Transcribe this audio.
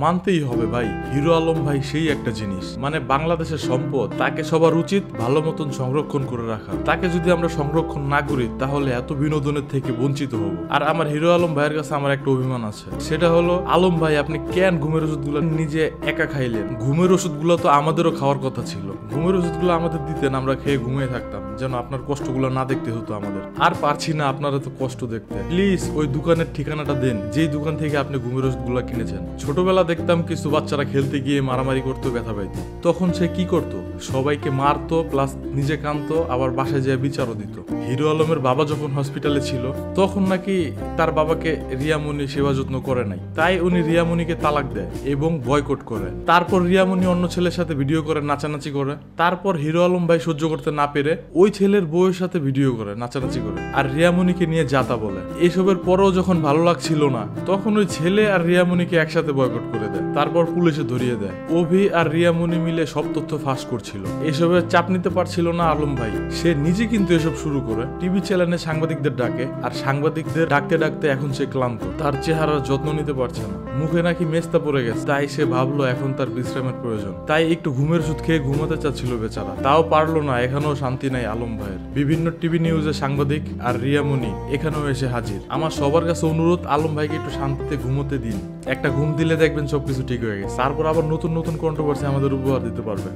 মানতেই হবে ভাই, হিরো আলম ভাই সেই একটা জিনিস, মানে বাংলাদেশের সম্পদ, তাকে সবার উচিত ভালো মতন সংরক্ষণ করে রাখা। তাকে যদি আমরা সংরক্ষণ না করি তাহলে এত বিনোদনের থেকে বঞ্চিত হব। আর আমার হিরো আলম ভাইয়ের কাছে আমার একটা অভিমান আছে, সেটা হলো আলম ভাই আপনি কেন ঘুমের ওষুধগুলো নিজে একা খাইলেন? ঘুমের ওষুধগুলো তো আমাদেরও খাওয়ার কথা ছিল। ঘুমের ওষুধগুলো আমাদের দিতেন, আমরা খেয়ে ঘুমিয়ে থাকতাম, যেন আপনার কষ্টগুলো না দেখতে হতো আমাদের। আর পারছি না আপনারা তো কষ্ট দেখতে। প্লিজ ওই দোকানের ঠিকানাটা দেন, যেই দোকান থেকে আপনি ঘুমের ওষুধগুলো কিনেছেন। ছোটবেলা দেখতাম কিছু বাচ্চারা খেলতে গিয়ে মারামারি করতো, ব্যথা পাইতো, তখন সে কি করতো? সবাইকে মারতো, প্লাস নিজে কানতো, আবার বাসায় যেয়ে বিচারও দিত। হিরো আলমের বাবা যখন হসপিটালে ছিল তখন নাকি তার বাবাকে রিয়ামণি সেবা যত্ন করে নাই, তাই উনি রিয়ামণিকে তালাক দেয় এবং বয়কট করে। তারপর রিয়ামণি অন্য ছেলের সাথে ভিডিও করে, নাচানাচি করে। তারপর হিরো আলম ভাই সহ্য করতে না পেরে ওই ছেলের বউয়ের সাথে ভিডিও করে, নাচানাচি করে, আর রিয়ামণিকে নিয়ে যাতা বলে। এসবের পরেও যখন ভালো লাগছিল না তখন ওই ছেলে আর রিয়ামণিকে একসাথে বয়কট করে দেয়, তারপর পুলিশে ধরিয়ে দেয়। অভি আর রিয়ামণি মিলে সব তথ্য ফাঁস করছিল। এসবের চাপ নিতে পারছিল না আলম ভাই, সে নিজে কিন্তু এসব শুরু করে টিভি চ্যানেলে সাংবাদিকদের ডাকে, আর সাংবাদিকদের ডাকতে ডাকতে এখন সে ক্লান্ত, তার চেহারার যত্ন নিতে পারছে না, মুখে নাকি মেস্তা পড়ে গেছে। তাই সে ভাবলো এখন তার বিশ্রামের প্রয়োজন, তাই একটু ঘুমের ওষুধ খেয়ে ঘুমাতে চাচ্ছিল বেচারা, তাও পারলো না। এখানেও শান্তি নাই আলম ভাইয়ের। বিভিন্ন টিভি নিউজে সাংবাদিক আর রিয়ামণি এখানেও এসে হাজির। আমার সবার কাছে অনুরোধ, আলম ভাইকে একটু শান্তিতে ঘুমোতে দিন। একটা ঘুম দিলে দেখবেন সবকিছু ঠিক হয়ে গেছে, তারপর আবার নতুন নতুন কন্ট্রোভার্সি আমাদের উপহার দিতে পারবে।